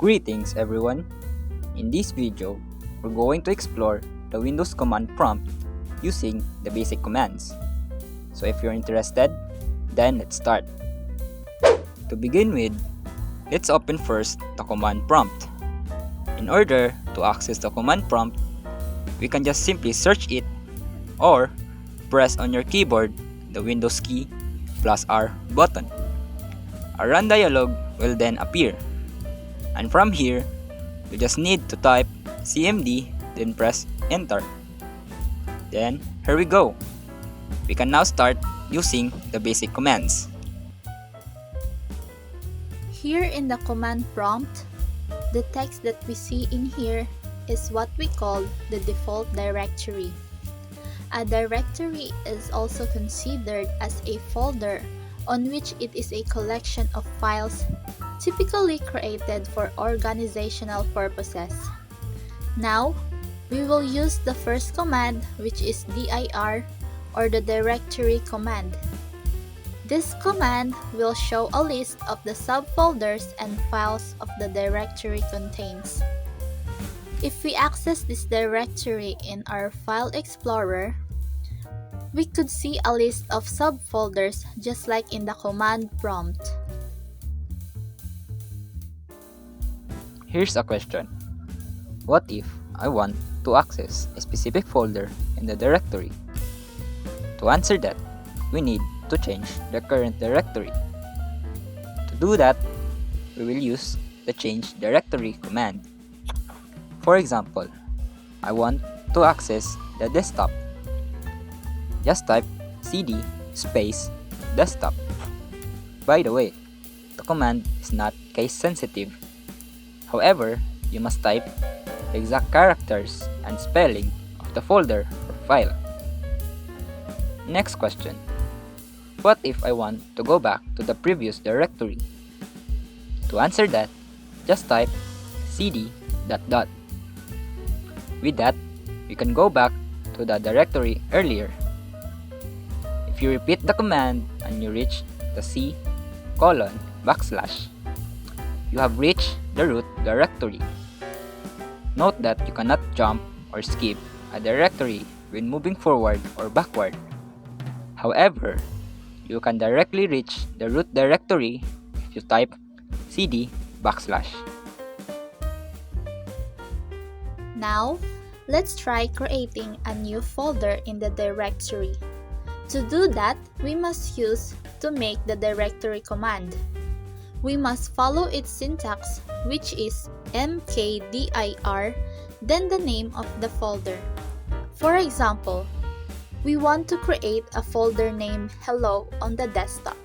Greetings everyone! In this video, we're going to explore the Windows command prompt using the basic commands. So if you're interested, then let's start. To begin with, let's open first the command prompt. In order to access the command prompt, we can just simply search it or press on your keyboard the Windows key +R button. A run dialog will then appear. And from here, you just need to type CMD, then press enter. Then, here we go. We can now start using the basic commands. Here in the command prompt, the text that we see in here is what we call the default directory. A directory is also considered as a folder on which it is a collection of files typically created for organizational purposes. Now, we will use the first command, which is dir, or the directory command. This command will show a list of the subfolders and files of the directory contains. If we access this directory in our File Explorer, we could see a list of subfolders just like in the command prompt. Here's a question. What if I want to access a specific folder in the directory? To answer that, we need to change the current directory. To do that, we will use the change directory command. For example, I want to access the desktop. Just type cd space desktop. By the way, the command is not case sensitive. However, you must type the exact characters and spelling of the folder or file. Next question. What if I want to go back to the previous directory? To answer that, just type cd ... With that, you can go back to the directory earlier. If you repeat the command and you reach the // you have reached the root directory. Note that you cannot jump or skip a directory when moving forward or backward. However, you can directly reach the root directory if you type cd /. Now, let's try creating a new folder in the directory. To do that, we must use to make the directory command. We must follow its syntax, which is mkdir, then the name of the folder. For example, we want to create a folder named Hello on the desktop.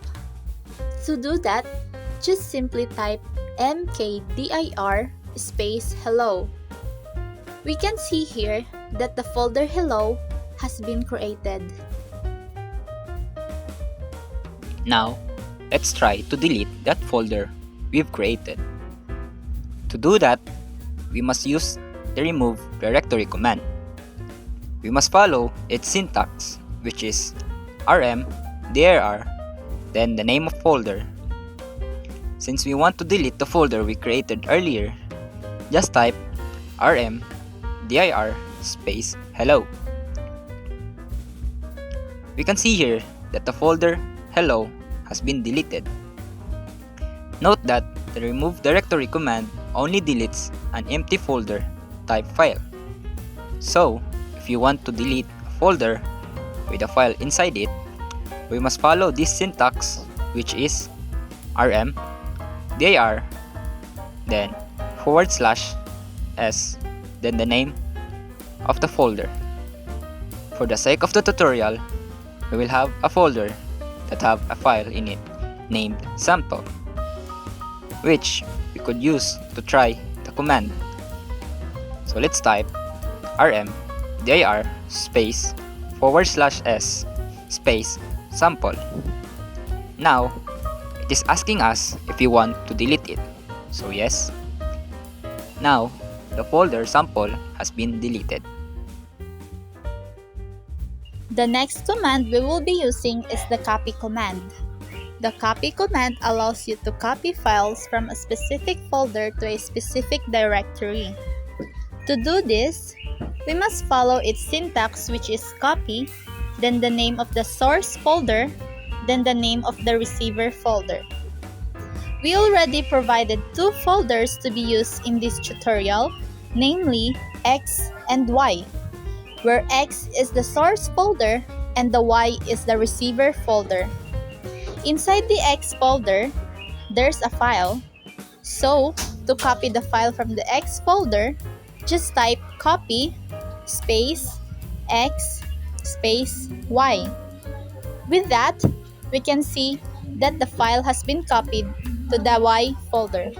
To do that, just simply type mkdir space hello. We can see here that the folder Hello has been created. Now, let's try to delete that folder we've created. To do that, we must use the remove directory command. We must follow its syntax, which is rm dir, then the name of folder. Since we want to delete the folder we created earlier, just type rmdir space hello. We can see here that the folder hello has been deleted. Note that the remove directory command only deletes an empty folder type file. So, if you want to delete a folder with a file inside it, we must follow this syntax, which is rmdir, then /s, then the name of the folder. For the sake of the tutorial, we will have a folder that have a file in it named sample, which we could use to try the command. So let's type rmdir space /s space sample. Now, it is asking us if we want to delete it. So yes. Now, the folder sample has been deleted. The next command we will be using is the copy command. The copy command allows you to copy files from a specific folder to a specific directory. To do this, we must follow its syntax, which is copy, then the name of the source folder, then the name of the receiver folder. We already provided two folders to be used in this tutorial, namely X and Y, where X is the source folder and the Y is the receiver folder. Inside the X folder, there's a file. So, to copy the file from the X folder, just type copy space X space Y. With that, we can see that the file has been copied to the Y folder.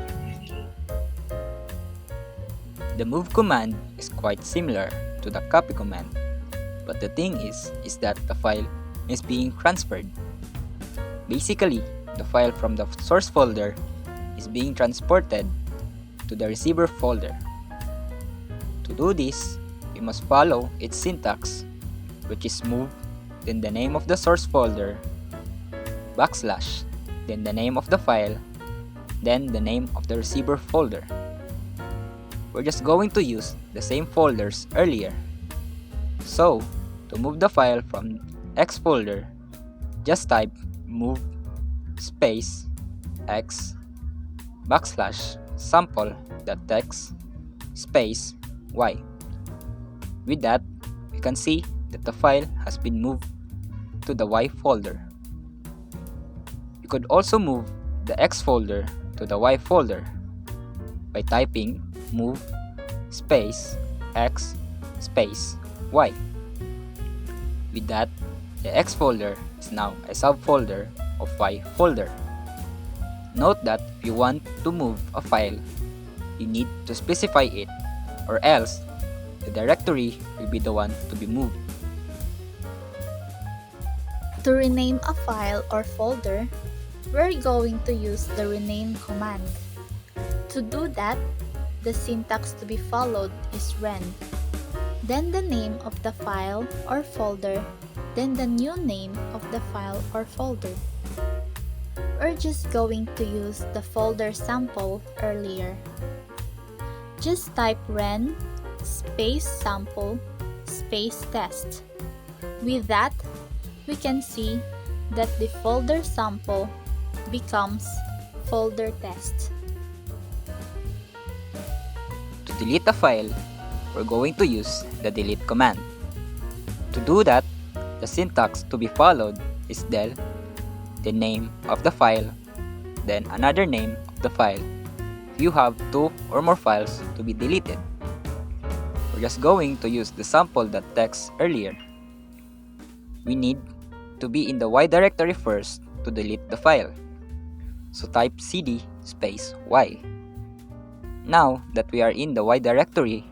The move command is quite similar to the copy command, but the thing is that the file is being transferred. Basically, the file from the source folder is being transported to the receiver folder. To do this, we must follow its syntax, which is move, then the name of the source folder, backslash, then the name of the file, then the name of the receiver folder. We're just going to use the same folders earlier. So, to move the file from X folder, just type move space X backslash sample.txt space Y. With that, you can see that the file has been moved to the Y folder. You could also move the X folder to the Y folder by typing move space X space Y. With that, the X folder is now a subfolder of Y folder. Note that if you want to move a file, you need to specify it, or else the directory will be the one to be moved. To rename a file or folder, we're going to use the rename command. To do that, the syntax to be followed is ren, then the name of the file or folder, then the new name of the file or folder. We're just going to use the folder sample earlier. Just type ren space sample space test. With that, we can see that the folder sample becomes folder test. To delete a file, we're going to use the delete command. To do that, the syntax to be followed is del, the name of the file, then another name of the file if you have two or more files to be deleted. We're just going to use the sample.txt earlier. We need to be in the Y directory first to delete the file. So type cd space Y. Now that we are in the Y directory,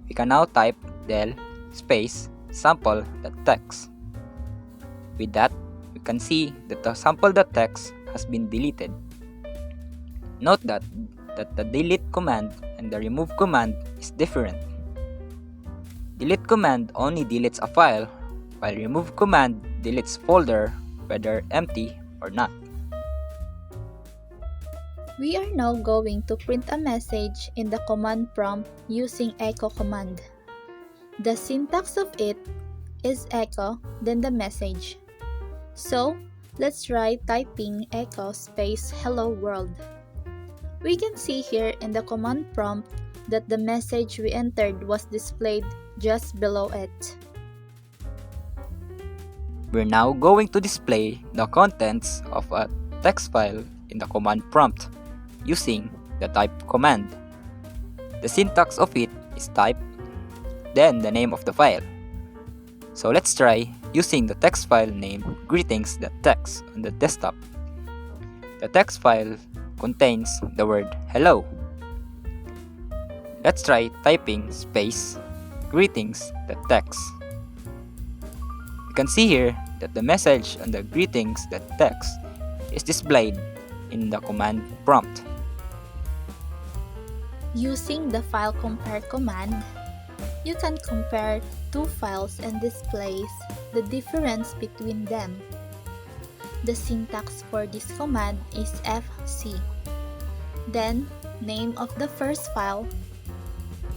we can now type del space sample.txt. With that, we can see that the sample.txt has been deleted. Note that the delete command and the remove command is different. Delete command only deletes a file, while remove command deletes folder whether empty or not. We are now going to print a message in the command prompt using echo command. The syntax of it is echo, then the message. So, let's try typing echo space hello world. We can see here in the command prompt that the message we entered was displayed just below it. We're now going to display the contents of a text file in the command prompt using the type command. The syntax of it is type, then the name of the file. So let's try using the text file name greetings.txt on the desktop. The text file contains the word hello. Let's try typing space greetings.txt. You can see here that the message on the greetings.txt is displayed in the command prompt. Using the file compare command, you can compare two files and displays the difference between them. The syntax for this command is fc. Then, name of the first file,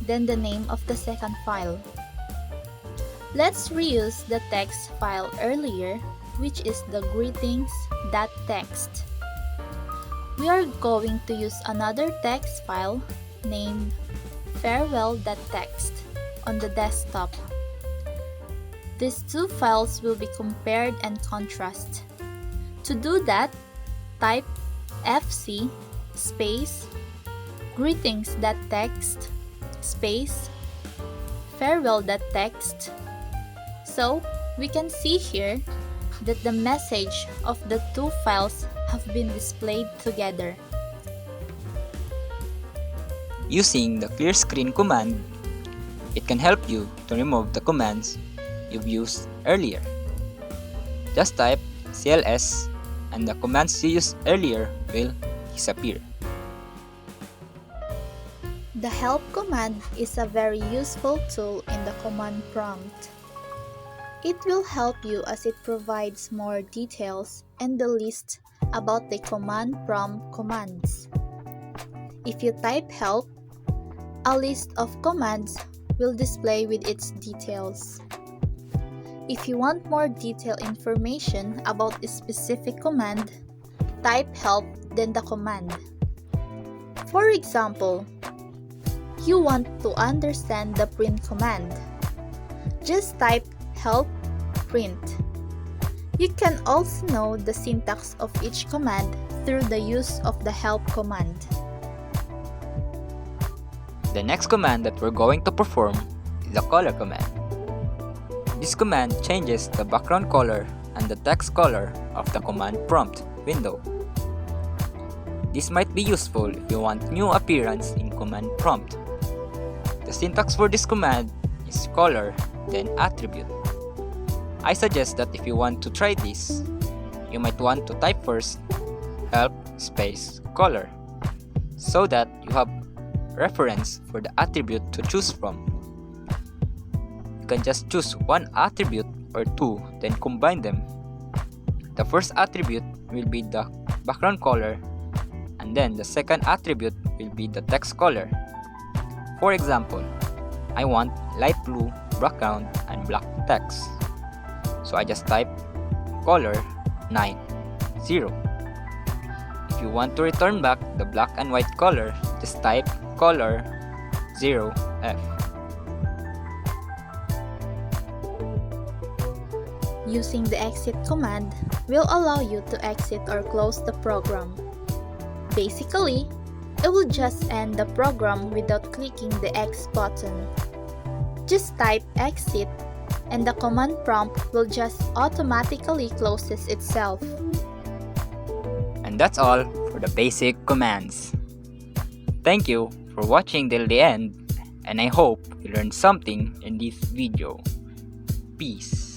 then the name of the second file. Let's reuse the text file earlier, which is the greetings.txt. We are going to use another text file named farewell.txt on the desktop. These two files will be compared and contrast. To do that, type fc space greetings.txt space farewell.txt. So, we can see here that the message of the two files have been displayed together. Using the clear screen command, it can help you to remove the commands you've used earlier. Just type cls and the commands you used earlier will disappear. The help command is a very useful tool in the command prompt. It will help you as it provides more details and the list about the command prompt commands. If you type help, a list of commands will display with its details. If you want more detailed information about a specific command, type help then the command. For example, you want to understand the print command. Just type help print. You can also know the syntax of each command through the use of the help command. The next command that we're going to perform is the color command. This command changes the background color and the text color of the command prompt window. This might be useful if you want new appearance in command prompt. The syntax for this command is color, then attribute. I suggest that if you want to try this, you might want to type first help space color so that you have reference for the attribute to choose from. You can just choose one attribute or two, then combine them. The first attribute will be the background color, and then the second attribute will be the text color. For example, I want light blue background and black text. So I just type color 90. If you want to return back the black and white color, just type color 0f. Using the exit command will allow you to exit or close the program. Basically, it will just end the program without clicking the X button. Just type exit and the command prompt will just automatically closes itself. And that's all for the basic commands. Thank you for watching till the end, and I hope you learned something in this video. Peace.